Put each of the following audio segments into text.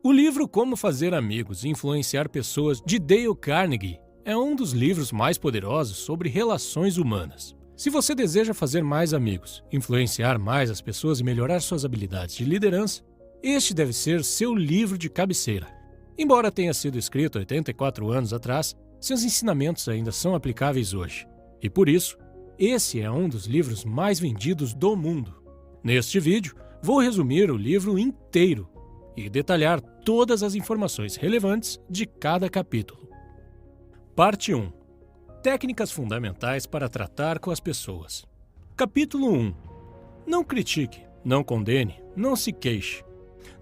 O livro Como Fazer Amigos e Influenciar Pessoas, de Dale Carnegie, é um dos livros mais poderosos sobre relações humanas. Se você deseja fazer mais amigos, influenciar mais as pessoas e melhorar suas habilidades de liderança, este deve ser seu livro de cabeceira. Embora tenha sido escrito 84 anos atrás, seus ensinamentos ainda são aplicáveis hoje. E por isso, esse é um dos livros mais vendidos do mundo. Neste vídeo, vou resumir o livro inteiro e detalhar todas as informações relevantes de cada capítulo. Parte 1. Técnicas fundamentais para tratar com as pessoas. Capítulo 1. Não critique, não condene, não se queixe.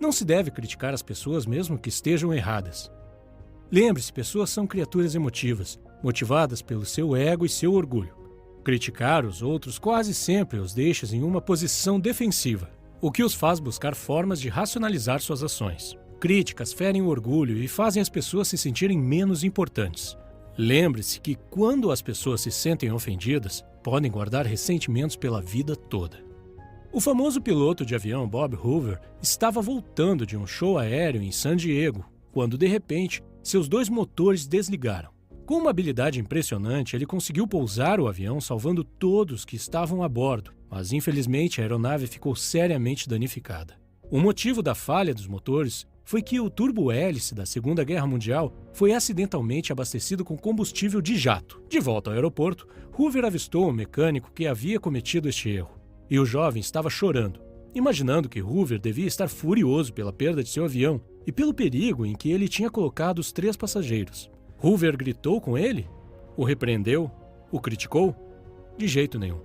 Não se deve criticar as pessoas mesmo que estejam erradas. Lembre-se, pessoas são criaturas emotivas, motivadas pelo seu ego e seu orgulho. Criticar os outros quase sempre os deixa em uma posição defensiva, o que os faz buscar formas de racionalizar suas ações. Críticas ferem o orgulho e fazem as pessoas se sentirem menos importantes. Lembre-se que quando as pessoas se sentem ofendidas, podem guardar ressentimentos pela vida toda. O famoso piloto de avião Bob Hoover estava voltando de um show aéreo em San Diego, quando de repente seus 2 motores desligaram. Com uma habilidade impressionante, ele conseguiu pousar o avião salvando todos que estavam a bordo, mas infelizmente a aeronave ficou seriamente danificada. O motivo da falha dos motores foi que o turbo-hélice da Segunda Guerra Mundial foi acidentalmente abastecido com combustível de jato. De volta ao aeroporto, Hoover avistou o mecânico que havia cometido este erro, e o jovem estava chorando, imaginando que Hoover devia estar furioso pela perda de seu avião e pelo perigo em que ele tinha colocado os 3 passageiros. Hoover gritou com ele? O repreendeu? O criticou? De jeito nenhum.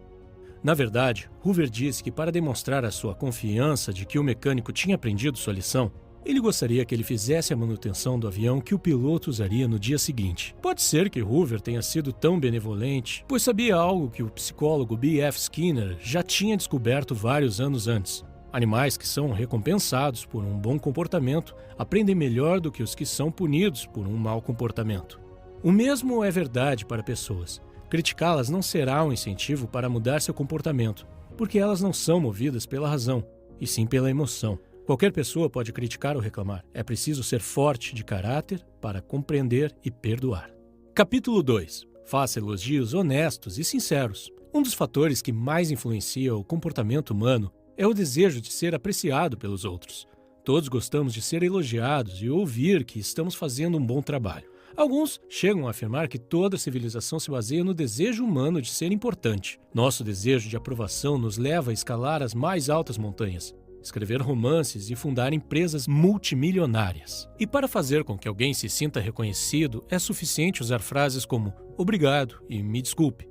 Na verdade, Hoover disse que para demonstrar a sua confiança de que o mecânico tinha aprendido sua lição, ele gostaria que ele fizesse a manutenção do avião que o piloto usaria no dia seguinte. Pode ser que Hoover tenha sido tão benevolente, pois sabia algo que o psicólogo B.F. Skinner já tinha descoberto vários anos antes. Animais que são recompensados por um bom comportamento aprendem melhor do que os que são punidos por um mau comportamento. O mesmo é verdade para pessoas. Criticá-las não será um incentivo para mudar seu comportamento, porque elas não são movidas pela razão, e sim pela emoção. Qualquer pessoa pode criticar ou reclamar. É preciso ser forte de caráter para compreender e perdoar. Capítulo 2. Faça elogios honestos e sinceros. Um dos fatores que mais influencia o comportamento humano é o desejo de ser apreciado pelos outros. Todos gostamos de ser elogiados e ouvir que estamos fazendo um bom trabalho. Alguns chegam a afirmar que toda civilização se baseia no desejo humano de ser importante. Nosso desejo de aprovação nos leva a escalar as mais altas montanhas, escrever romances e fundar empresas multimilionárias. E para fazer com que alguém se sinta reconhecido, é suficiente usar frases como "obrigado" e "me desculpe",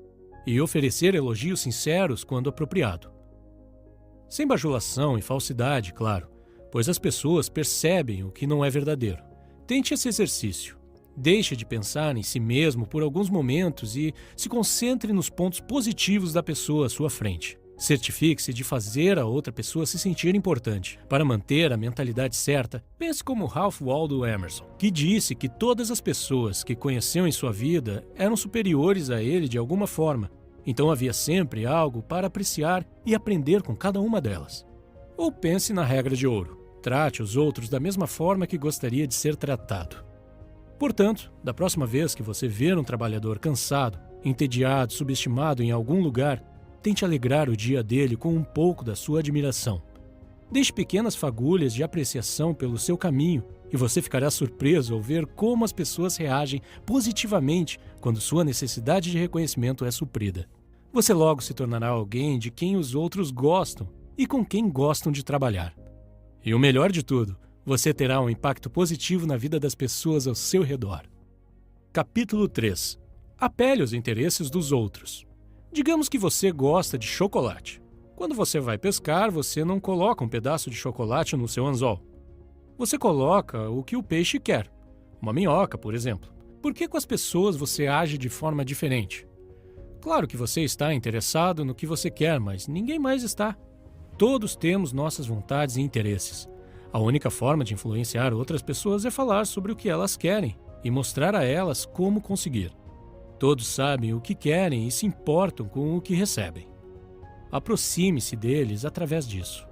e oferecer elogios sinceros quando apropriado. Sem bajulação e falsidade, claro, pois as pessoas percebem o que não é verdadeiro. Tente esse exercício. Deixe de pensar em si mesmo por alguns momentos e se concentre nos pontos positivos da pessoa à sua frente. Certifique-se de fazer a outra pessoa se sentir importante. Para manter a mentalidade certa, pense como Ralph Waldo Emerson, que disse que todas as pessoas que conheceu em sua vida eram superiores a ele de alguma forma. Então havia sempre algo para apreciar e aprender com cada uma delas. Ou pense na regra de ouro. Trate os outros da mesma forma que gostaria de ser tratado. Portanto, da próxima vez que você ver um trabalhador cansado, entediado, subestimado em algum lugar, tente alegrar o dia dele com um pouco da sua admiração. Deixe pequenas fagulhas de apreciação pelo seu caminho e você ficará surpreso ao ver como as pessoas reagem positivamente quando sua necessidade de reconhecimento é suprida. Você logo se tornará alguém de quem os outros gostam e com quem gostam de trabalhar. E o melhor de tudo, você terá um impacto positivo na vida das pessoas ao seu redor. Capítulo 3. Apele aos interesses dos outros. Digamos que você gosta de chocolate. Quando você vai pescar, você não coloca um pedaço de chocolate no seu anzol. Você coloca o que o peixe quer. Uma minhoca, por exemplo. Por que com as pessoas você age de forma diferente? Claro que você está interessado no que você quer, mas ninguém mais está. Todos temos nossas vontades e interesses. A única forma de influenciar outras pessoas é falar sobre o que elas querem e mostrar a elas como conseguir. Todos sabem o que querem e se importam com o que recebem. Aproxime-se deles através disso.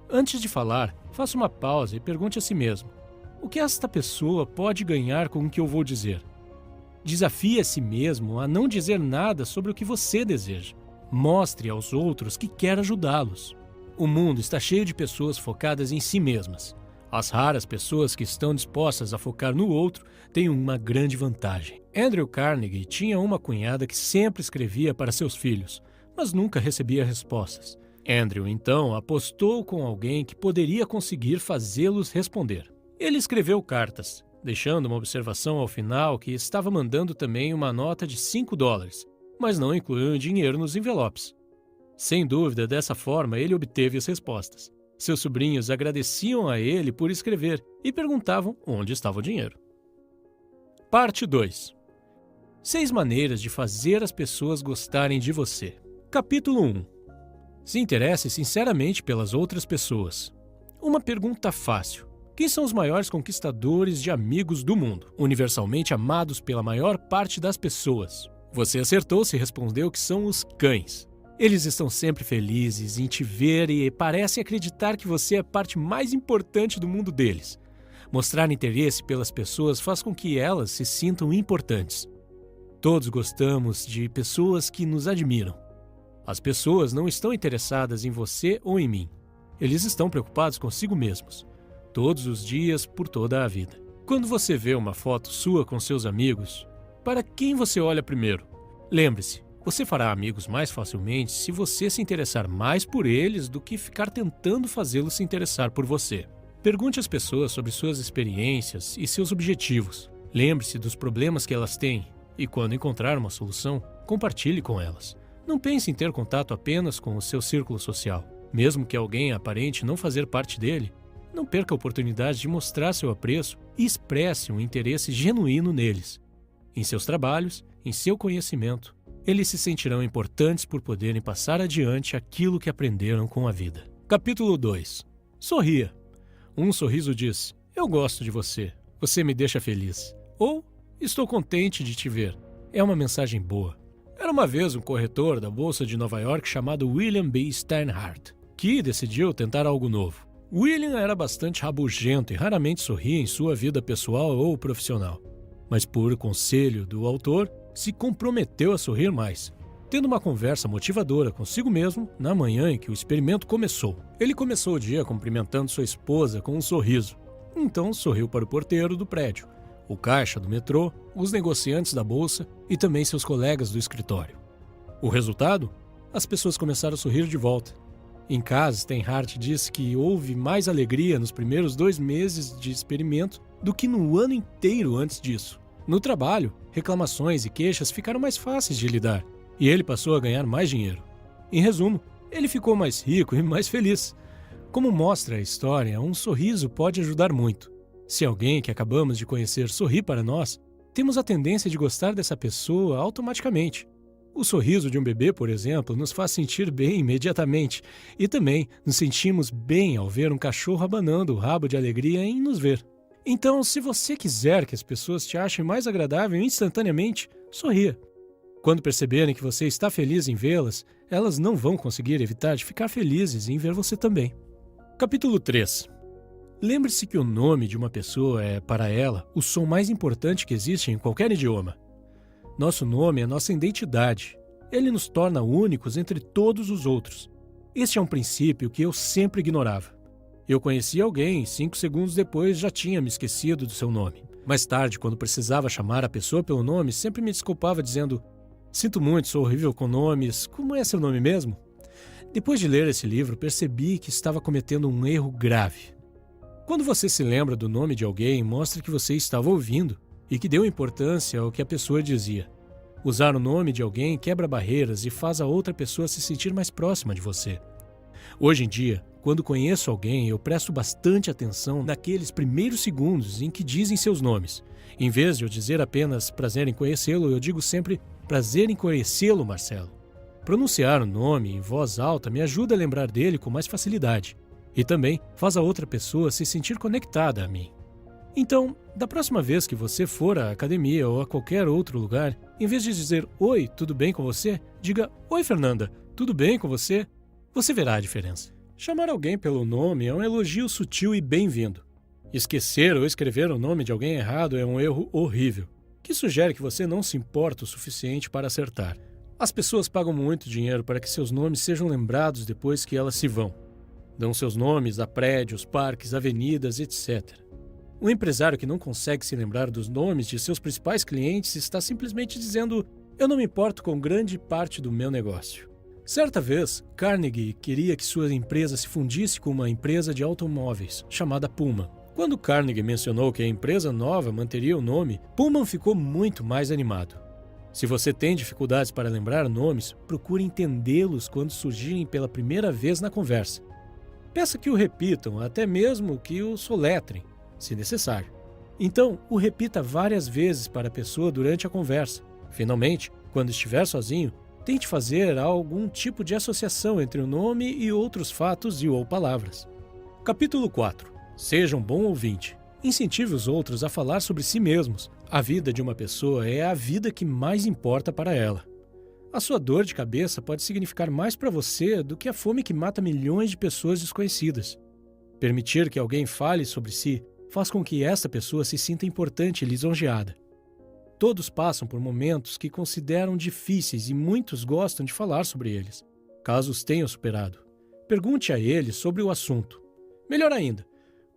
Antes de falar, faça uma pausa e pergunte a si mesmo: O que esta pessoa pode ganhar com o que eu vou dizer? Desafie a si mesmo a não dizer nada sobre o que você deseja. Mostre aos outros que quer ajudá-los. O mundo está cheio de pessoas focadas em si mesmas. As raras pessoas que estão dispostas a focar no outro têm uma grande vantagem. Andrew Carnegie tinha uma cunhada que sempre escrevia para seus filhos, mas nunca recebia respostas. Andrew, então, apostou com alguém que poderia conseguir fazê-los responder. Ele escreveu cartas, deixando uma observação ao final que estava mandando também uma nota de $5, mas não incluiu dinheiro nos envelopes. Sem dúvida, dessa forma, ele obteve as respostas. Seus sobrinhos agradeciam a ele por escrever e perguntavam onde estava o dinheiro. Parte 2. 6 maneiras de fazer as pessoas gostarem de você. Capítulo 1. Se interesse sinceramente pelas outras pessoas. Uma pergunta fácil. Quem são os maiores conquistadores de amigos do mundo, universalmente amados pela maior parte das pessoas? Você acertou se respondeu que são os cães. Eles estão sempre felizes em te ver e parecem acreditar que você é a parte mais importante do mundo deles. Mostrar interesse pelas pessoas faz com que elas se sintam importantes. Todos gostamos de pessoas que nos admiram. As pessoas não estão interessadas em você ou em mim. Eles estão preocupados consigo mesmos. Todos os dias, por toda a vida. Quando você vê uma foto sua com seus amigos, para quem você olha primeiro? Lembre-se, você fará amigos mais facilmente se você se interessar mais por eles do que ficar tentando fazê-los se interessar por você. Pergunte às pessoas sobre suas experiências e seus objetivos. Lembre-se dos problemas que elas têm e, quando encontrar uma solução, compartilhe com elas. Não pense em ter contato apenas com o seu círculo social. Mesmo que alguém aparente não fazer parte dele, não perca a oportunidade de mostrar seu apreço e expresse um interesse genuíno neles. Em seus trabalhos, em seu conhecimento, eles se sentirão importantes por poderem passar adiante aquilo que aprenderam com a vida. Capítulo 2. Sorria. Um sorriso diz: eu gosto de você, você me deixa feliz. Ou, estou contente de te ver. É uma mensagem boa. Era uma vez um corretor da Bolsa de Nova York chamado William B. Steinhardt, que decidiu tentar algo novo. William era bastante rabugento e raramente sorria em sua vida pessoal ou profissional. Mas por conselho do autor, se comprometeu a sorrir mais. Tendo uma conversa motivadora consigo mesmo, na manhã em que o experimento começou. Ele começou o dia cumprimentando sua esposa com um sorriso. Então sorriu para o porteiro do prédio, o caixa do metrô, os negociantes da bolsa e também seus colegas do escritório. O resultado? As pessoas começaram a sorrir de volta. Em casa, Steinhardt disse que houve mais alegria nos primeiros 2 meses de experimento do que no ano inteiro antes disso. No trabalho, reclamações e queixas ficaram mais fáceis de lidar, e ele passou a ganhar mais dinheiro. Em resumo, ele ficou mais rico e mais feliz. Como mostra a história, um sorriso pode ajudar muito. Se alguém que acabamos de conhecer sorri para nós, temos a tendência de gostar dessa pessoa automaticamente. O sorriso de um bebê, por exemplo, nos faz sentir bem imediatamente, e também nos sentimos bem ao ver um cachorro abanando o rabo de alegria em nos ver. Então, se você quiser que as pessoas te achem mais agradável instantaneamente, sorria. Quando perceberem que você está feliz em vê-las, elas não vão conseguir evitar de ficar felizes em ver você também. Capítulo 3. Lembre-se que o nome de uma pessoa é, para ela, o som mais importante que existe em qualquer idioma. Nosso nome é nossa identidade. Ele nos torna únicos entre todos os outros. Este é um princípio que eu sempre ignorava. Eu conheci alguém e 5 segundos depois já tinha me esquecido do seu nome. Mais tarde, quando precisava chamar a pessoa pelo nome, sempre me desculpava dizendo: sinto muito, sou horrível com nomes, como é seu nome mesmo? Depois de ler esse livro, percebi que estava cometendo um erro grave. Quando você se lembra do nome de alguém, mostra que você estava ouvindo e que deu importância ao que a pessoa dizia. Usar o nome de alguém quebra barreiras e faz a outra pessoa se sentir mais próxima de você. Hoje em dia, quando conheço alguém, eu presto bastante atenção naqueles primeiros segundos em que dizem seus nomes. Em vez de eu dizer apenas prazer em conhecê-lo, eu digo sempre prazer em conhecê-lo, Marcelo. Pronunciar o nome em voz alta me ajuda a lembrar dele com mais facilidade. E também faz a outra pessoa se sentir conectada a mim. Então, da próxima vez que você for à academia ou a qualquer outro lugar, em vez de dizer oi, tudo bem com você? Diga oi, Fernanda, tudo bem com você? Você verá a diferença. Chamar alguém pelo nome é um elogio sutil e bem-vindo. Esquecer ou escrever o nome de alguém errado é um erro horrível, que sugere que você não se importa o suficiente para acertar. As pessoas pagam muito dinheiro para que seus nomes sejam lembrados depois que elas se vão. Dão seus nomes a prédios, parques, avenidas, etc. Um empresário que não consegue se lembrar dos nomes de seus principais clientes está simplesmente dizendo: eu não me importo com grande parte do meu negócio. Certa vez, Carnegie queria que sua empresa se fundisse com uma empresa de automóveis, chamada Pullman. Quando Carnegie mencionou que a empresa nova manteria o nome, Pullman ficou muito mais animado. Se você tem dificuldades para lembrar nomes, procure entendê-los quando surgirem pela primeira vez na conversa. Peça que o repitam, até mesmo que o soletrem, se necessário. Então, o repita várias vezes para a pessoa durante a conversa. Finalmente, quando estiver sozinho, tente fazer algum tipo de associação entre o nome e outros fatos e ou palavras. Capítulo 4. Seja um bom ouvinte. Incentive os outros a falar sobre si mesmos. A vida de uma pessoa é a vida que mais importa para ela. A sua dor de cabeça pode significar mais para você do que a fome que mata milhões de pessoas desconhecidas. Permitir que alguém fale sobre si faz com que essa pessoa se sinta importante e lisonjeada. Todos passam por momentos que consideram difíceis e muitos gostam de falar sobre eles. Caso os tenham superado, pergunte a eles sobre o assunto. Melhor ainda,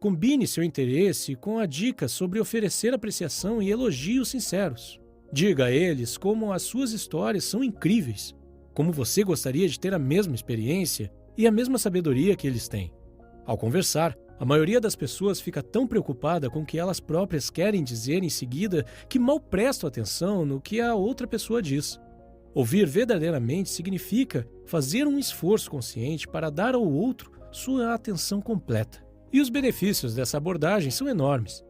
combine seu interesse com a dica sobre oferecer apreciação e elogios sinceros. Diga a eles como as suas histórias são incríveis, como você gostaria de ter a mesma experiência e a mesma sabedoria que eles têm. Ao conversar, a maioria das pessoas fica tão preocupada com o que elas próprias querem dizer em seguida que mal prestam atenção no que a outra pessoa diz. Ouvir verdadeiramente significa fazer um esforço consciente para dar ao outro sua atenção completa. E os benefícios dessa abordagem são enormes.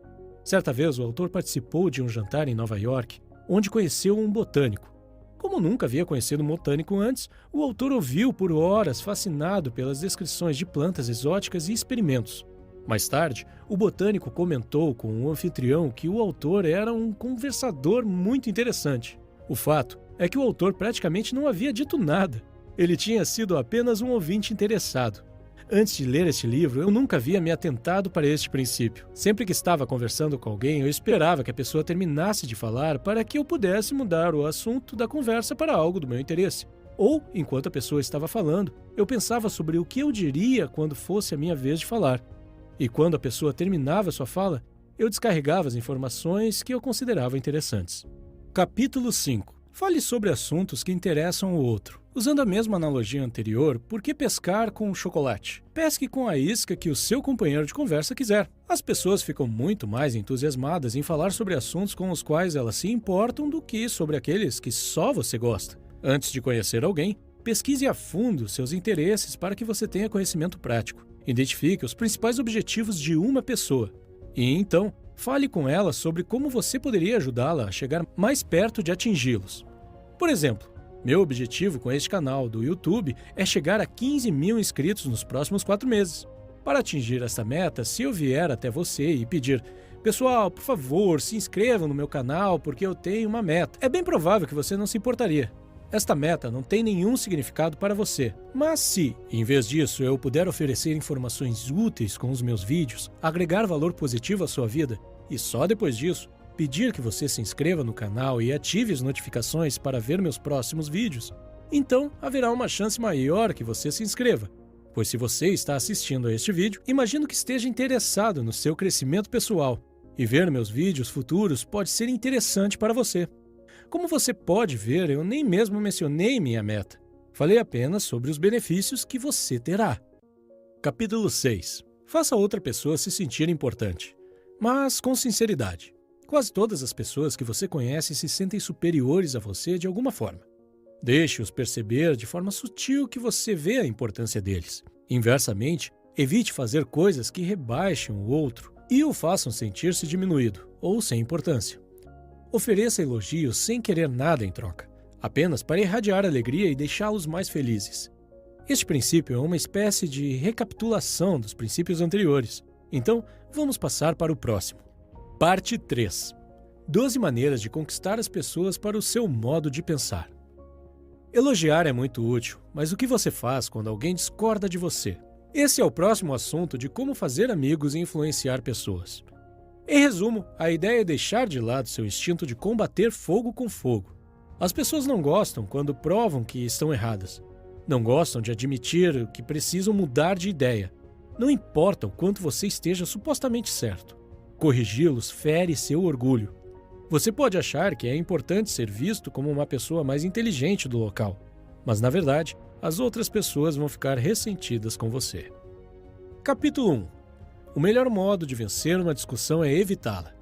Certa vez, o autor participou de um jantar em Nova York, onde conheceu um botânico. Como nunca havia conhecido um botânico antes, o autor ouviu por horas fascinado pelas descrições de plantas exóticas e experimentos. Mais tarde, o botânico comentou com o anfitrião que o autor era um conversador muito interessante. O fato é que o autor praticamente não havia dito nada. Ele tinha sido apenas um ouvinte interessado. Antes de ler este livro, eu nunca havia me atentado para este princípio. Sempre que estava conversando com alguém, eu esperava que a pessoa terminasse de falar para que eu pudesse mudar o assunto da conversa para algo do meu interesse. Ou, enquanto a pessoa estava falando, eu pensava sobre o que eu diria quando fosse a minha vez de falar. E quando a pessoa terminava sua fala, eu descarregava as informações que eu considerava interessantes. Capítulo 5. Fale sobre assuntos que interessam o outro. Usando a mesma analogia anterior, por que pescar com chocolate? Pesque com a isca que o seu companheiro de conversa quiser. As pessoas ficam muito mais entusiasmadas em falar sobre assuntos com os quais elas se importam do que sobre aqueles que só você gosta. Antes de conhecer alguém, pesquise a fundo seus interesses para que você tenha conhecimento prático. Identifique os principais objetivos de uma pessoa. E então, fale com ela sobre como você poderia ajudá-la a chegar mais perto de atingi-los. Por exemplo, meu objetivo com este canal do YouTube é chegar a 15 mil inscritos nos próximos 4 meses. Para atingir essa meta, se eu vier até você e pedir: pessoal, por favor, se inscrevam no meu canal porque eu tenho uma meta, é bem provável que você não se importaria. Esta meta não tem nenhum significado para você. Mas se, em vez disso, eu puder oferecer informações úteis com os meus vídeos, agregar valor positivo à sua vida, e só depois disso, pedir que você se inscreva no canal e ative as notificações para ver meus próximos vídeos, então haverá uma chance maior que você se inscreva. Pois se você está assistindo a este vídeo, imagino que esteja interessado no seu crescimento pessoal, e ver meus vídeos futuros pode ser interessante para você. Como você pode ver, eu nem mesmo mencionei minha meta. Falei apenas sobre os benefícios que você terá. Capítulo 6. Faça outra pessoa se sentir importante, mas com sinceridade. Quase todas as pessoas que você conhece se sentem superiores a você de alguma forma. Deixe-os perceber de forma sutil que você vê a importância deles. Inversamente, evite fazer coisas que rebaixem o outro e o façam sentir-se diminuído ou sem importância. Ofereça elogios sem querer nada em troca, apenas para irradiar alegria e deixá-los mais felizes. Este princípio é uma espécie de recapitulação dos princípios anteriores. Então, vamos passar para o próximo. Parte 3. 12 maneiras de conquistar as pessoas para o seu modo de pensar. Elogiar é muito útil, mas o que você faz quando alguém discorda de você? Esse é o próximo assunto de como fazer amigos e influenciar pessoas. Em resumo, a ideia é deixar de lado seu instinto de combater fogo com fogo. As pessoas não gostam quando provam que estão erradas. Não gostam de admitir que precisam mudar de ideia. Não importa o quanto você esteja supostamente certo. Corrigi-los fere seu orgulho. Você pode achar que é importante ser visto como uma pessoa mais inteligente do local, mas na verdade, as outras pessoas vão ficar ressentidas com você. Capítulo 1. O melhor modo de vencer uma discussão é evitá-la.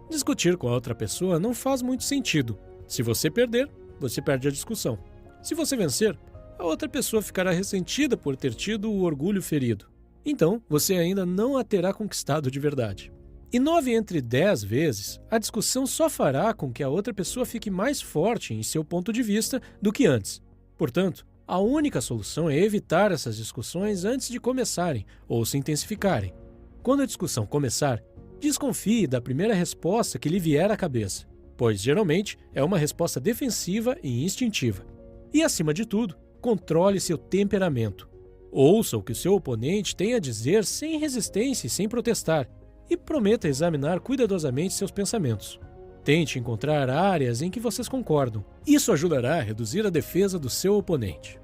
Discutir com a outra pessoa não faz muito sentido. Se você perder, você perde a discussão. Se você vencer, a outra pessoa ficará ressentida por ter tido o orgulho ferido. Então, você ainda não a terá conquistado de verdade. E 9 entre 10 vezes, a discussão só fará com que a outra pessoa fique mais forte em seu ponto de vista do que antes. Portanto, a única solução é evitar essas discussões antes de começarem ou se intensificarem. Quando a discussão começar, desconfie da primeira resposta que lhe vier à cabeça, pois geralmente é uma resposta defensiva e instintiva. E, acima de tudo, controle seu temperamento. Ouça o que o seu oponente tem a dizer sem resistência e sem protestar, e prometa examinar cuidadosamente seus pensamentos. Tente encontrar áreas em que vocês concordam. Isso ajudará a reduzir a defesa do seu oponente.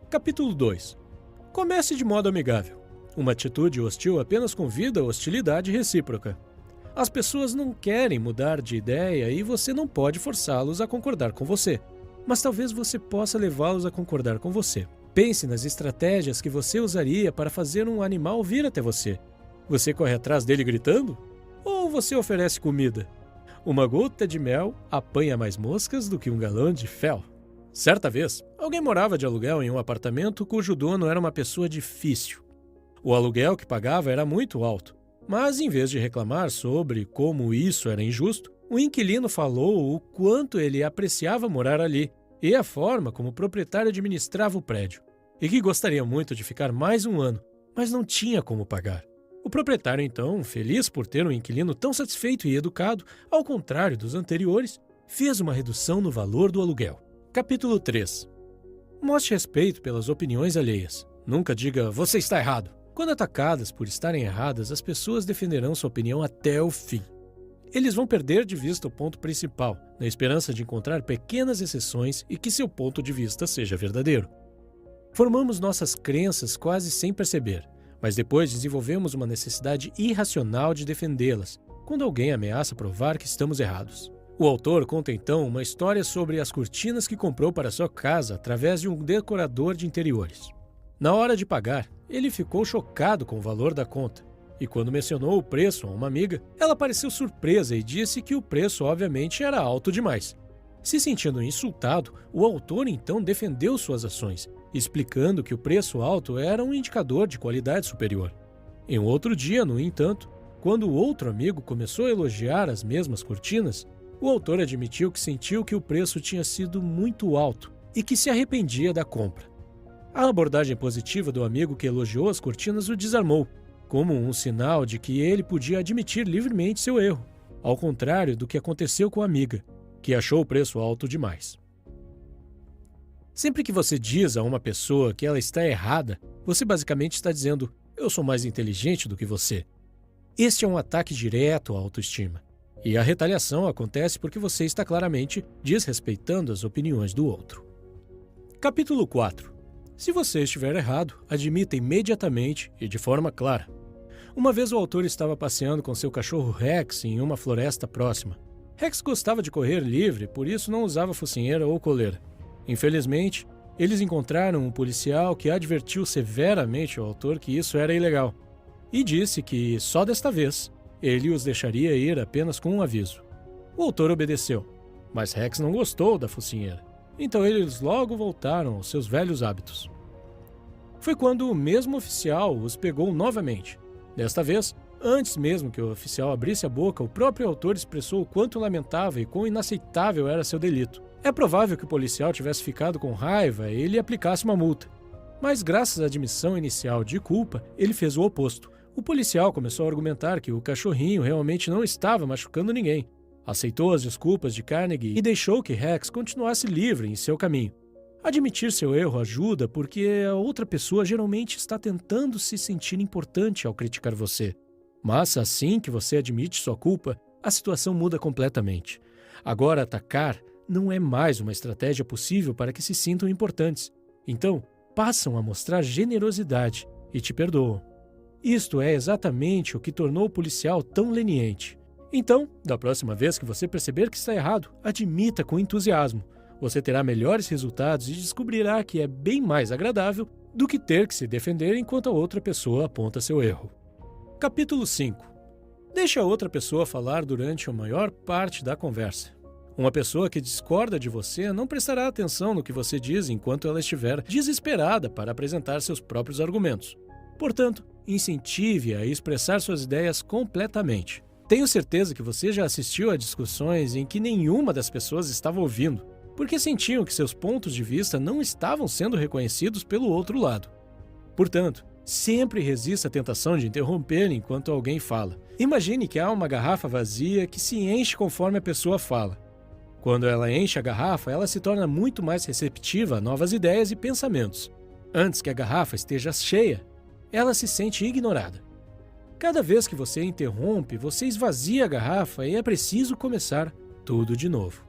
Capítulo 2. Comece de modo amigável. Uma atitude hostil apenas convida a hostilidade recíproca. As pessoas não querem mudar de ideia e você não pode forçá-los a concordar com você. Mas talvez você possa levá-los a concordar com você. Pense nas estratégias que você usaria para fazer um animal vir até você. Você corre atrás dele gritando? Ou você oferece comida? Uma gota de mel apanha mais moscas do que um galão de fel. Certa vez, alguém morava de aluguel em um apartamento cujo dono era uma pessoa difícil. O aluguel que pagava era muito alto, mas em vez de reclamar sobre como isso era injusto, o inquilino falou o quanto ele apreciava morar ali e a forma como o proprietário administrava o prédio, e que gostaria muito de ficar mais um ano, mas não tinha como pagar. O proprietário, então, feliz por ter um inquilino tão satisfeito e educado, ao contrário dos anteriores, fez uma redução no valor do aluguel. Capítulo 3. Mostre respeito pelas opiniões alheias. Nunca diga, você está errado. Quando atacadas por estarem erradas, as pessoas defenderão sua opinião até o fim. Eles vão perder de vista o ponto principal, na esperança de encontrar pequenas exceções e que seu ponto de vista seja verdadeiro. Formamos nossas crenças quase sem perceber, mas depois desenvolvemos uma necessidade irracional de defendê-las, quando alguém ameaça provar que estamos errados. O autor conta então uma história sobre as cortinas que comprou para sua casa através de um decorador de interiores. Na hora de pagar, ele ficou chocado com o valor da conta, e quando mencionou o preço a uma amiga, ela pareceu surpresa e disse que o preço obviamente era alto demais. Se sentindo insultado, o autor então defendeu suas ações, explicando que o preço alto era um indicador de qualidade superior. Em um outro dia, no entanto, quando o outro amigo começou a elogiar as mesmas cortinas, o autor admitiu que sentiu que o preço tinha sido muito alto e que se arrependia da compra. A abordagem positiva do amigo que elogiou as cortinas o desarmou, como um sinal de que ele podia admitir livremente seu erro, ao contrário do que aconteceu com a amiga, que achou o preço alto demais. Sempre que você diz a uma pessoa que ela está errada, você basicamente está dizendo, eu sou mais inteligente do que você. Este é um ataque direto à autoestima. E a retaliação acontece porque você está claramente desrespeitando as opiniões do outro. Capítulo 4. Se você estiver errado, admita imediatamente e de forma clara. Uma vez o autor estava passeando com seu cachorro Rex em uma floresta próxima. Rex gostava de correr livre, por isso não usava focinheira ou coleira. Infelizmente, eles encontraram um policial que advertiu severamente ao autor que isso era ilegal e disse que, só desta vez, ele os deixaria ir apenas com um aviso. O autor obedeceu, mas Rex não gostou da focinheira, então eles logo voltaram aos seus velhos hábitos. Foi quando o mesmo oficial os pegou novamente. Desta vez, antes mesmo que o oficial abrisse a boca, o próprio autor expressou o quanto lamentava e quão inaceitável era seu delito. É provável que o policial tivesse ficado com raiva e lhe aplicasse uma multa. Mas graças à admissão inicial de culpa, ele fez o oposto. O policial começou a argumentar que o cachorrinho realmente não estava machucando ninguém. Aceitou as desculpas de Carnegie e deixou que Rex continuasse livre em seu caminho. Admitir seu erro ajuda porque a outra pessoa geralmente está tentando se sentir importante ao criticar você. Mas assim que você admite sua culpa, a situação muda completamente. Agora, atacar não é mais uma estratégia possível para que se sintam importantes. Então, passam a mostrar generosidade e te perdoam. Isto é exatamente o que tornou o policial tão leniente. Então, da próxima vez que você perceber que está errado, admita com entusiasmo. Você terá melhores resultados e descobrirá que é bem mais agradável do que ter que se defender enquanto a outra pessoa aponta seu erro. Capítulo 5. Deixe a outra pessoa falar durante a maior parte da conversa. Uma pessoa que discorda de você não prestará atenção no que você diz enquanto ela estiver desesperada para apresentar seus próprios argumentos. Portanto, incentive-a a expressar suas ideias completamente. Tenho certeza que você já assistiu a discussões em que nenhuma das pessoas estava ouvindo, porque sentiam que seus pontos de vista não estavam sendo reconhecidos pelo outro lado. Portanto, sempre resista à tentação de interromper enquanto alguém fala. Imagine que há uma garrafa vazia que se enche conforme a pessoa fala. Quando ela enche a garrafa, ela se torna muito mais receptiva a novas ideias e pensamentos. Antes que a garrafa esteja cheia, ela se sente ignorada. Cada vez que você interrompe, você esvazia a garrafa e é preciso começar tudo de novo.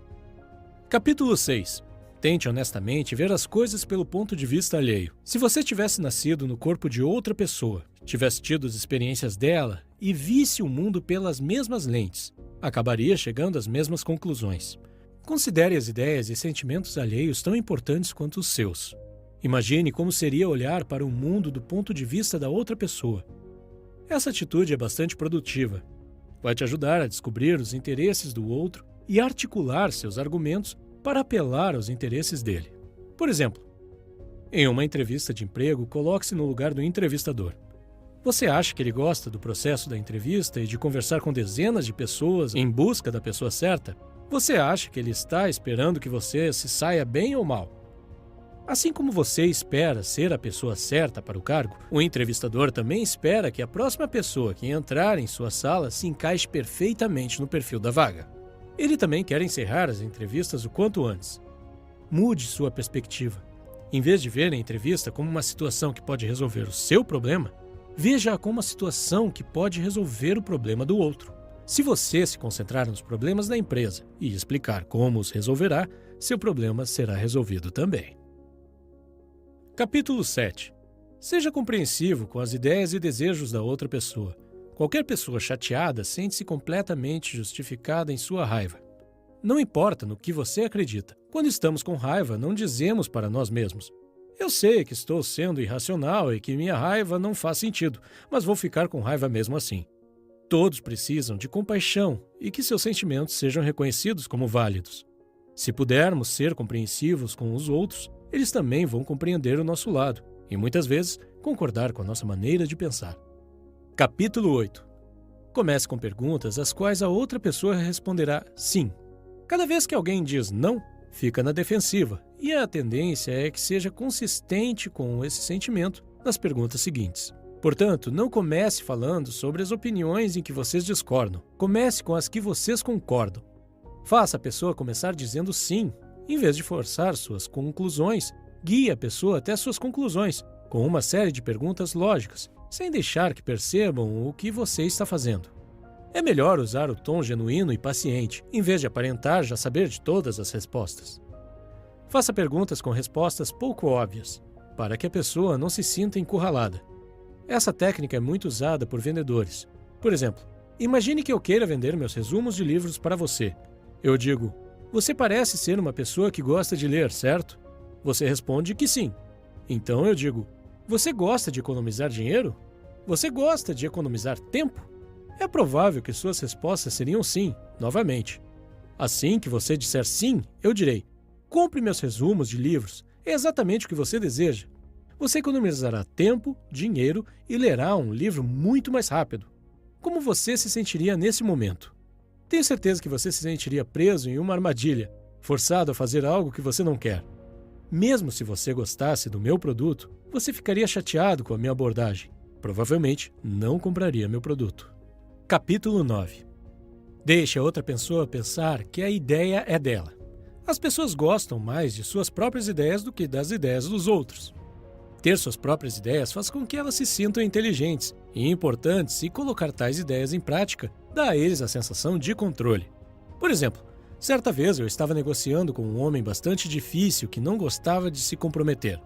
Capítulo 6. Tente honestamente ver as coisas pelo ponto de vista alheio. Se você tivesse nascido no corpo de outra pessoa, tivesse tido as experiências dela e visse o mundo pelas mesmas lentes, acabaria chegando às mesmas conclusões. Considere as ideias e sentimentos alheios tão importantes quanto os seus. Imagine como seria olhar para o mundo do ponto de vista da outra pessoa. Essa atitude é bastante produtiva. Vai te ajudar a descobrir os interesses do outro e articular seus argumentos para apelar aos interesses dele. Por exemplo, em uma entrevista de emprego, coloque-se no lugar do entrevistador. Você acha que ele gosta do processo da entrevista e de conversar com dezenas de pessoas em busca da pessoa certa? Você acha que ele está esperando que você se saia bem ou mal? Assim como você espera ser a pessoa certa para o cargo, o entrevistador também espera que a próxima pessoa que entrar em sua sala se encaixe perfeitamente no perfil da vaga. Ele também quer encerrar as entrevistas o quanto antes. Mude sua perspectiva. Em vez de ver a entrevista como uma situação que pode resolver o seu problema, veja-a como uma situação que pode resolver o problema do outro. Se você se concentrar nos problemas da empresa e explicar como os resolverá, seu problema será resolvido também. Capítulo 7. Seja compreensivo com as ideias e desejos da outra pessoa. Qualquer pessoa chateada sente-se completamente justificada em sua raiva. Não importa no que você acredita. Quando estamos com raiva, não dizemos para nós mesmos: eu sei que estou sendo irracional e que minha raiva não faz sentido, mas vou ficar com raiva mesmo assim. Todos precisam de compaixão e que seus sentimentos sejam reconhecidos como válidos. Se pudermos ser compreensivos com os outros, eles também vão compreender o nosso lado e, muitas vezes, concordar com a nossa maneira de pensar. Capítulo 8. Comece com perguntas às quais a outra pessoa responderá sim. Cada vez que alguém diz não, fica na defensiva, e a tendência é que seja consistente com esse sentimento nas perguntas seguintes. Portanto, não comece falando sobre as opiniões em que vocês discordam. Comece com as que vocês concordam. Faça a pessoa começar dizendo sim. Em vez de forçar suas conclusões, guie a pessoa até suas conclusões, com uma série de perguntas lógicas, sem deixar que percebam o que você está fazendo. É melhor usar o tom genuíno e paciente, em vez de aparentar já saber de todas as respostas. Faça perguntas com respostas pouco óbvias, para que a pessoa não se sinta encurralada. Essa técnica é muito usada por vendedores. Por exemplo, imagine que eu queira vender meus resumos de livros para você. Eu digo: você parece ser uma pessoa que gosta de ler, certo? Você responde que sim. Então eu digo: você gosta de economizar dinheiro? Você gosta de economizar tempo? É provável que suas respostas seriam sim, novamente. Assim que você disser sim, eu direi: compre meus resumos de livros, é exatamente o que você deseja. Você economizará tempo, dinheiro e lerá um livro muito mais rápido. Como você se sentiria nesse momento? Tenho certeza que você se sentiria preso em uma armadilha, forçado a fazer algo que você não quer. Mesmo se você gostasse do meu produto, você ficaria chateado com a minha abordagem. Provavelmente não compraria meu produto. Capítulo 9. Deixe a outra pessoa pensar que a ideia é dela. As pessoas gostam mais de suas próprias ideias do que das ideias dos outros. Ter suas próprias ideias faz com que elas se sintam inteligentes e importantes, e colocar tais ideias em prática dá a eles a sensação de controle. Por exemplo, certa vez eu estava negociando com um homem bastante difícil que não gostava de se comprometer.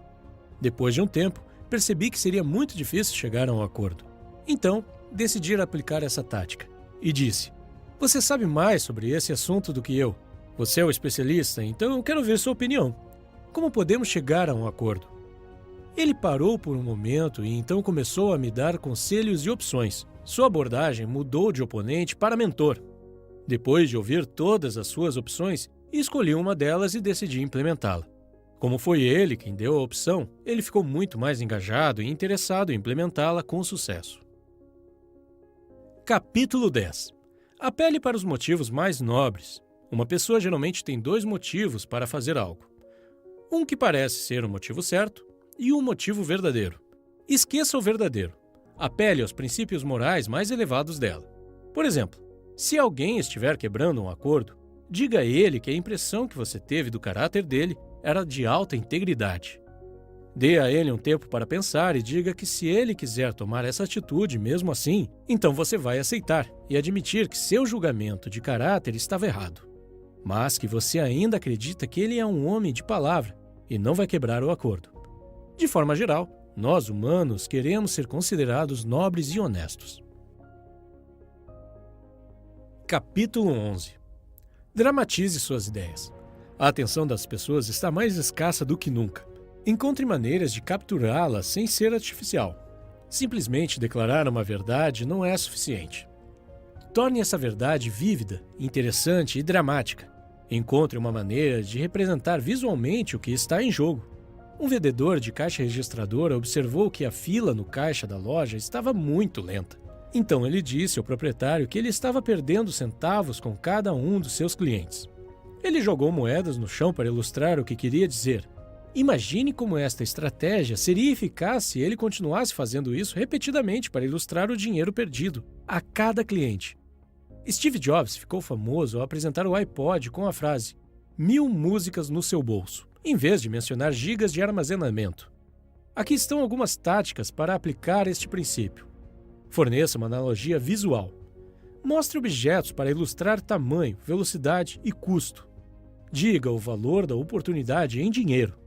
Depois de um tempo, percebi que seria muito difícil chegar a um acordo. Então, decidi aplicar essa tática e disse: "Você sabe mais sobre esse assunto do que eu. Você é o especialista, então eu quero ver sua opinião. Como podemos chegar a um acordo?" Ele parou por um momento e então começou a me dar conselhos e opções. Sua abordagem mudou de oponente para mentor. Depois de ouvir todas as suas opções, escolhi uma delas e decidi implementá-la. Como foi ele quem deu a opção, ele ficou muito mais engajado e interessado em implementá-la com sucesso. Capítulo 10. Apele para os motivos mais nobres. Uma pessoa geralmente tem 2 motivos para fazer algo. Um que parece ser o motivo certo e um motivo verdadeiro. Esqueça o verdadeiro. Apele aos princípios morais mais elevados dela. Por exemplo, se alguém estiver quebrando um acordo, diga a ele que a impressão que você teve do caráter dele era de alta integridade. Dê a ele um tempo para pensar e diga que se ele quiser tomar essa atitude mesmo assim, então você vai aceitar e admitir que seu julgamento de caráter estava errado, mas que você ainda acredita que ele é um homem de palavra e não vai quebrar o acordo. De forma geral, nós humanos queremos ser considerados nobres e honestos. Capítulo 11. Dramatize suas ideias. A atenção das pessoas está mais escassa do que nunca. Encontre maneiras de capturá-la sem ser artificial. Simplesmente declarar uma verdade não é suficiente. Torne essa verdade vívida, interessante e dramática. Encontre uma maneira de representar visualmente o que está em jogo. Um vendedor de caixa registradora observou que a fila no caixa da loja estava muito lenta. Então ele disse ao proprietário que ele estava perdendo centavos com cada um dos seus clientes. Ele jogou moedas no chão para ilustrar o que queria dizer. Imagine como esta estratégia seria eficaz se ele continuasse fazendo isso repetidamente para ilustrar o dinheiro perdido a cada cliente. Steve Jobs ficou famoso ao apresentar o iPod com a frase 1000 músicas no seu bolso, em vez de mencionar gigas de armazenamento. Aqui estão algumas táticas para aplicar este princípio. Forneça uma analogia visual. Mostre objetos para ilustrar tamanho, velocidade e custo. Diga o valor da oportunidade em dinheiro.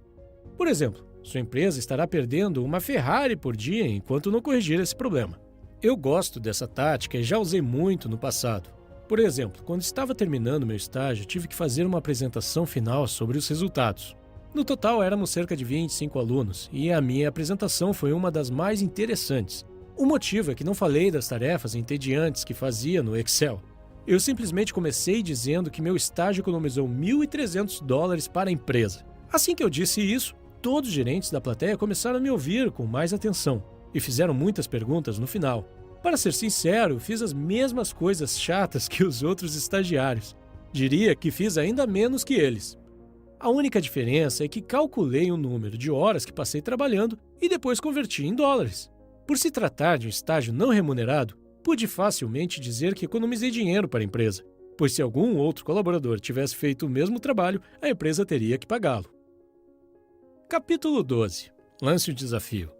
Por exemplo, sua empresa estará perdendo uma Ferrari por dia enquanto não corrigir esse problema. Eu gosto dessa tática e já usei muito no passado. Por exemplo, quando estava terminando meu estágio, tive que fazer uma apresentação final sobre os resultados. No total, éramos cerca de 25 alunos, e a minha apresentação foi uma das mais interessantes. O motivo é que não falei das tarefas entediantes que fazia no Excel. Eu simplesmente comecei dizendo que meu estágio economizou $1.300 para a empresa. Assim que eu disse isso, todos os gerentes da plateia começaram a me ouvir com mais atenção e fizeram muitas perguntas no final. Para ser sincero, fiz as mesmas coisas chatas que os outros estagiários. Diria que fiz ainda menos que eles. A única diferença é que calculei o número de horas que passei trabalhando e depois converti em dólares. Por se tratar de um estágio não remunerado, pude facilmente dizer que economizei dinheiro para a empresa, pois se algum outro colaborador tivesse feito o mesmo trabalho, a empresa teria que pagá-lo. Capítulo 12. Lance o desafio.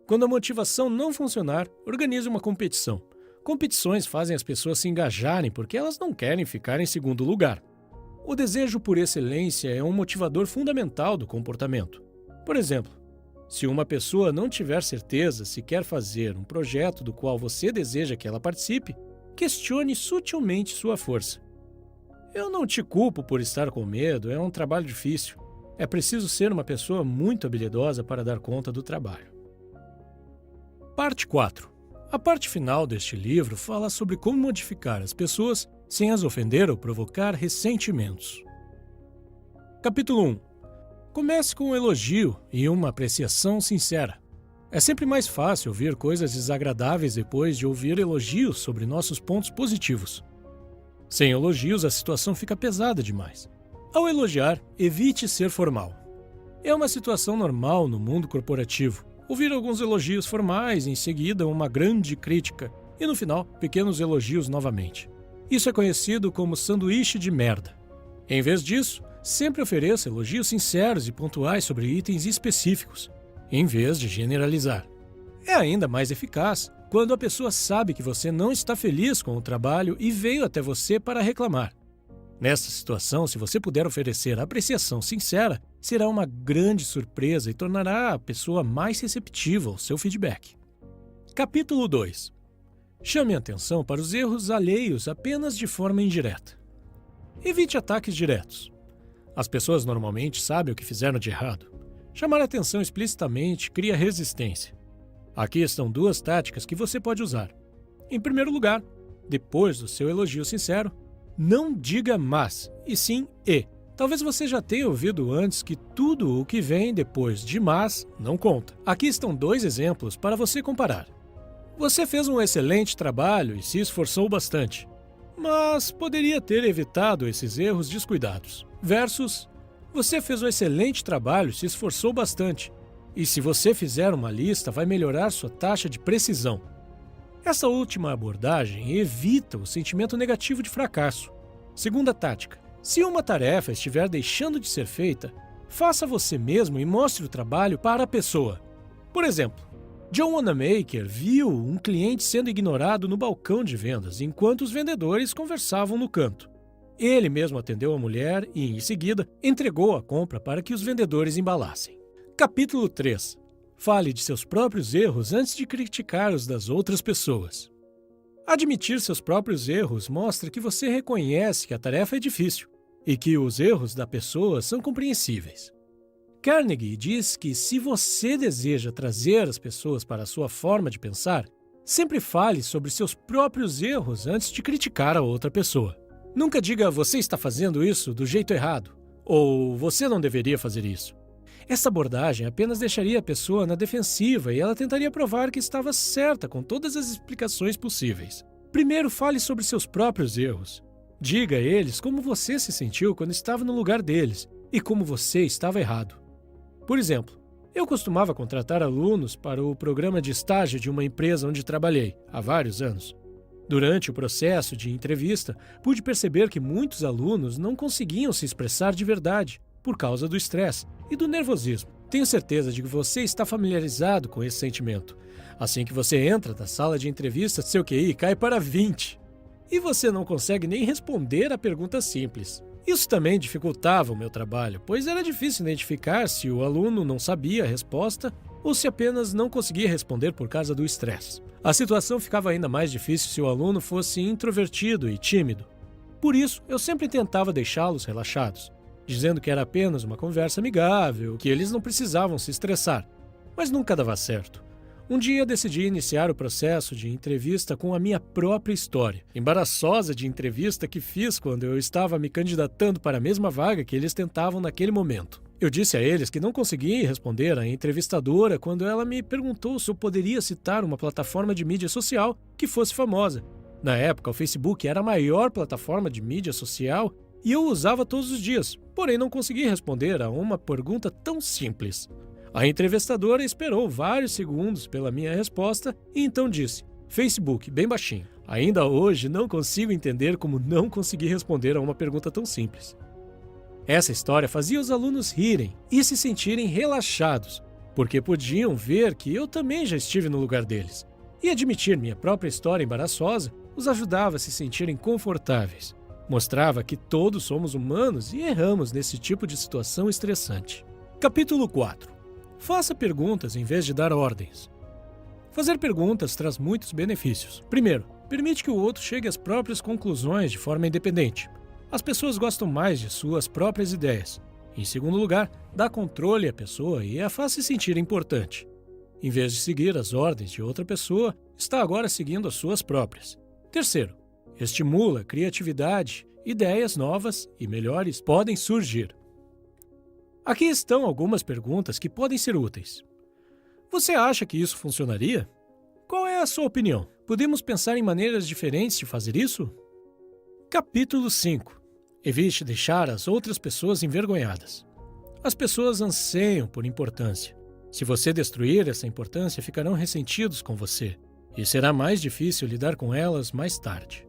Quando a motivação não funcionar, organize uma competição. Competições fazem as pessoas se engajarem porque elas não querem ficar em segundo lugar. O desejo por excelência é um motivador fundamental do comportamento. Por exemplo, se uma pessoa não tiver certeza se quer fazer um projeto do qual você deseja que ela participe, questione sutilmente sua força. Eu não te culpo por estar com medo, é um trabalho difícil. É preciso ser uma pessoa muito habilidosa para dar conta do trabalho. Parte 4. A parte final deste livro fala sobre como modificar as pessoas sem as ofender ou provocar ressentimentos. Capítulo 1. Comece com um elogio e uma apreciação sincera. É sempre mais fácil ouvir coisas desagradáveis depois de ouvir elogios sobre nossos pontos positivos. Sem elogios, a situação fica pesada demais. Ao elogiar, evite ser formal. É uma situação normal no mundo corporativo. Ouvir alguns elogios formais, em seguida uma grande crítica e no final, pequenos elogios novamente. Isso é conhecido como sanduíche de merda. Em vez disso, Sempre ofereça elogios sinceros e pontuais sobre itens específicos, em vez de generalizar. É ainda mais eficaz quando a pessoa sabe que você não está feliz com o trabalho e veio até você para reclamar. Nesta situação, se você puder oferecer apreciação sincera, será uma grande surpresa e tornará a pessoa mais receptiva ao seu feedback. Capítulo 2. Chame atenção para os erros alheios apenas de forma indireta. Evite ataques diretos. As pessoas normalmente sabem o que fizeram de errado. Chamar a atenção explicitamente cria resistência. Aqui estão 2 táticas que você pode usar. Em primeiro lugar, depois do seu elogio sincero, não diga mas, e sim e. Talvez você já tenha ouvido antes que tudo o que vem depois de mas não conta. Aqui estão 2 exemplos para você comparar. Você fez um excelente trabalho e se esforçou bastante, mas poderia ter evitado esses erros descuidados. Versus, você fez um excelente trabalho e se esforçou bastante, e se você fizer uma lista, vai melhorar sua taxa de precisão. Essa última abordagem evita o sentimento negativo de fracasso. Segunda tática: se uma tarefa estiver deixando de ser feita, faça você mesmo e mostre o trabalho para a pessoa. Por exemplo, John Wanamaker viu um cliente sendo ignorado no balcão de vendas enquanto os vendedores conversavam no canto. Ele mesmo atendeu a mulher e, em seguida, entregou a compra para que os vendedores embalassem. Capítulo 3. Fale de seus próprios erros antes de criticar os das outras pessoas. Admitir seus próprios erros mostra que você reconhece que a tarefa é difícil e que os erros da pessoa são compreensíveis. Carnegie diz que se você deseja trazer as pessoas para a sua forma de pensar, sempre fale sobre seus próprios erros antes de criticar a outra pessoa. Nunca diga "você está fazendo isso do jeito errado" ou "você não deveria fazer isso". Essa abordagem apenas deixaria a pessoa na defensiva e ela tentaria provar que estava certa com todas as explicações possíveis. Primeiro, fale sobre seus próprios erros. Diga a eles como você se sentiu quando estava no lugar deles e como você estava errado. Por exemplo, eu costumava contratar alunos para o programa de estágio de uma empresa onde trabalhei há vários anos. Durante o processo de entrevista, pude perceber que muitos alunos não conseguiam se expressar de verdade por causa do estresse e do nervosismo. Tenho certeza de que você está familiarizado com esse sentimento. Assim que você entra na sala de entrevista, seu QI cai para 20 e você não consegue nem responder a pergunta simples. Isso também dificultava o meu trabalho, pois era difícil identificar se o aluno não sabia a resposta ou se apenas não conseguia responder por causa do estresse. A situação ficava ainda mais difícil se o aluno fosse introvertido e tímido. Por isso, eu sempre tentava deixá-los relaxados, dizendo que era apenas uma conversa amigável, que eles não precisavam se estressar. Mas nunca dava certo. Um dia decidi iniciar o processo de entrevista com a minha própria história, embaraçosa de entrevista que fiz quando eu estava me candidatando para a mesma vaga que eles tentavam naquele momento. Eu disse a eles que não conseguia responder à entrevistadora quando ela me perguntou se eu poderia citar uma plataforma de mídia social que fosse famosa. Na época, o Facebook era a maior plataforma de mídia social e eu o usava todos os dias, porém não consegui responder a uma pergunta tão simples. A entrevistadora esperou vários segundos pela minha resposta e então disse: Facebook, bem baixinho. Ainda hoje não consigo entender como não consegui responder a uma pergunta tão simples. Essa história fazia os alunos rirem e se sentirem relaxados, porque podiam ver que eu também já estive no lugar deles. E admitir minha própria história embaraçosa os ajudava a se sentirem confortáveis. Mostrava que todos somos humanos e erramos nesse tipo de situação estressante. Capítulo 4. Faça perguntas em vez de dar ordens. Fazer perguntas traz muitos benefícios. Primeiro, permite que o outro chegue às próprias conclusões de forma independente. As pessoas gostam mais de suas próprias ideias. Em segundo lugar, dá controle à pessoa e a faz se sentir importante. Em vez de seguir as ordens de outra pessoa, está agora seguindo as suas próprias. Terceiro, estimula a criatividade. Ideias novas e melhores podem surgir. Aqui estão algumas perguntas que podem ser úteis. Você acha que isso funcionaria? Qual é a sua opinião? Podemos pensar em maneiras diferentes de fazer isso? Capítulo 5. Evite deixar as outras pessoas envergonhadas. As pessoas anseiam por importância. Se você destruir essa importância, ficarão ressentidos com você, e será mais difícil lidar com elas mais tarde.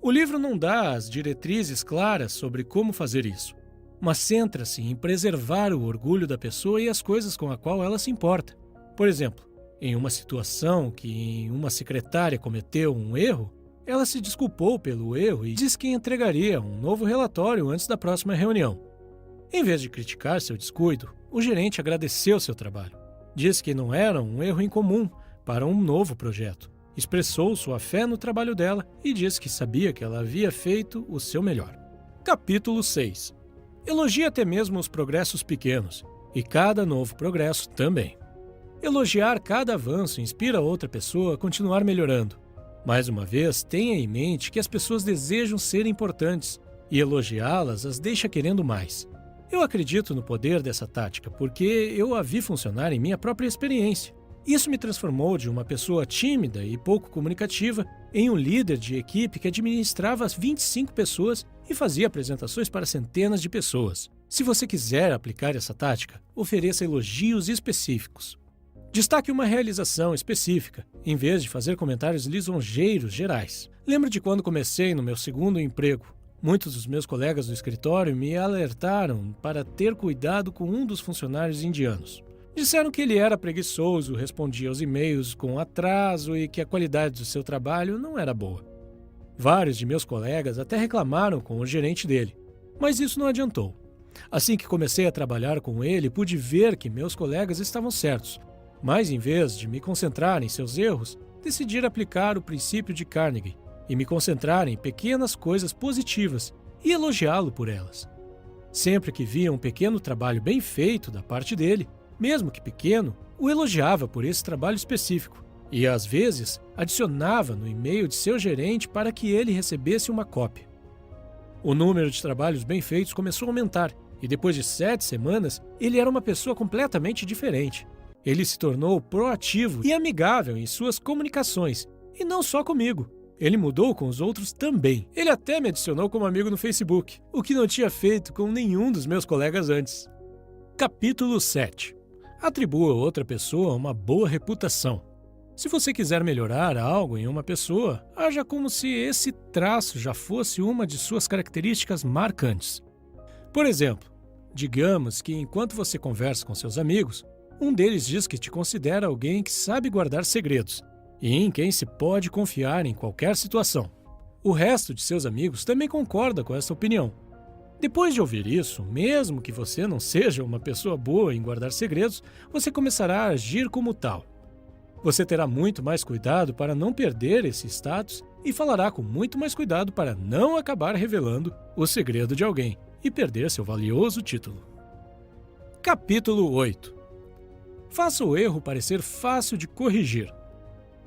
O livro não dá as diretrizes claras sobre como fazer isso. mas centra-se em preservar o orgulho da pessoa e as coisas com a qual ela se importa. Por exemplo, em uma situação que uma secretária cometeu um erro, ela se desculpou pelo erro e disse que entregaria um novo relatório antes da próxima reunião. Em vez de criticar seu descuido, o gerente agradeceu seu trabalho. Disse que não era um erro incomum para um novo projeto. Expressou sua fé no trabalho dela e disse que sabia que ela havia feito o seu melhor. Capítulo 6. Elogie até mesmo os progressos pequenos, e cada novo progresso também. Elogiar cada avanço inspira outra pessoa a continuar melhorando. Mais uma vez, tenha em mente que as pessoas desejam ser importantes, e elogiá-las as deixa querendo mais. Eu acredito no poder dessa tática porque eu a vi funcionar em minha própria experiência. Isso me transformou de uma pessoa tímida e pouco comunicativa em um líder de equipe que administrava 25 pessoas e fazia apresentações para centenas de pessoas. Se você quiser aplicar essa tática, ofereça elogios específicos. Destaque uma realização específica, em vez de fazer comentários lisonjeiros gerais. Lembro de quando comecei no meu segundo emprego. Muitos dos meus colegas do escritório me alertaram para ter cuidado com um dos funcionários indianos. Disseram que ele era preguiçoso, respondia aos e-mails com atraso e que a qualidade do seu trabalho não era boa. Vários de meus colegas até reclamaram com o gerente dele, mas isso não adiantou. Assim que comecei a trabalhar com ele, pude ver que meus colegas estavam certos, mas em vez de me concentrar em seus erros, decidi aplicar o princípio de Carnegie e me concentrar em pequenas coisas positivas e elogiá-lo por elas. Sempre que via um pequeno trabalho bem feito da parte dele, mesmo que pequeno, o elogiava por esse trabalho específico e, às vezes, adicionava no e-mail de seu gerente para que ele recebesse uma cópia. O número de trabalhos bem feitos começou a aumentar e, depois de 7 semanas, ele era uma pessoa completamente diferente. Ele se tornou proativo e amigável em suas comunicações, e não só comigo. Ele mudou com os outros também. Ele até me adicionou como amigo no Facebook, o que não tinha feito com nenhum dos meus colegas antes. Capítulo 7. Atribua a outra pessoa uma boa reputação. Se você quiser melhorar algo em uma pessoa, haja como se esse traço já fosse uma de suas características marcantes. Por exemplo, digamos que enquanto você conversa com seus amigos, um deles diz que te considera alguém que sabe guardar segredos e em quem se pode confiar em qualquer situação. O resto de seus amigos também concorda com essa opinião. Depois de ouvir isso, mesmo que você não seja uma pessoa boa em guardar segredos, você começará a agir como tal. Você terá muito mais cuidado para não perder esse status e falará com muito mais cuidado para não acabar revelando o segredo de alguém e perder seu valioso título. Capítulo 8. Faça o erro parecer fácil de corrigir.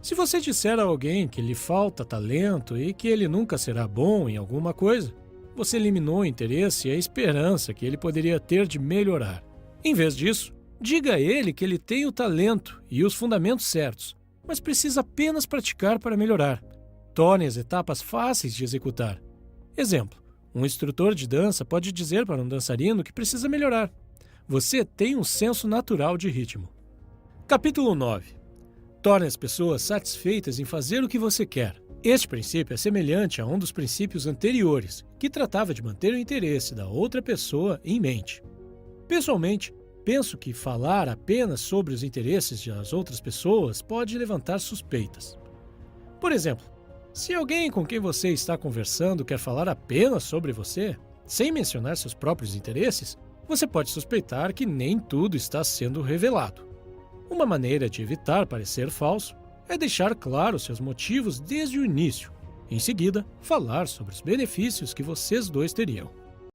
Se você disser a alguém que lhe falta talento e que ele nunca será bom em alguma coisa, você eliminou o interesse e a esperança que ele poderia ter de melhorar. Em vez disso, diga a ele que ele tem o talento e os fundamentos certos, mas precisa apenas praticar para melhorar. Torne as etapas fáceis de executar. Exemplo, um instrutor de dança pode dizer para um dançarino que precisa melhorar. Você tem um senso natural de ritmo. Capítulo 9. Torne as pessoas satisfeitas em fazer o que você quer. Este princípio é semelhante a um dos princípios anteriores, que tratava de manter o interesse da outra pessoa em mente. Pessoalmente, penso que falar apenas sobre os interesses das outras pessoas pode levantar suspeitas. Por exemplo, se alguém com quem você está conversando quer falar apenas sobre você, sem mencionar seus próprios interesses, você pode suspeitar que nem tudo está sendo revelado. Uma maneira de evitar parecer falso é deixar claro seus motivos desde o início. Em seguida, falar sobre os benefícios que vocês dois teriam.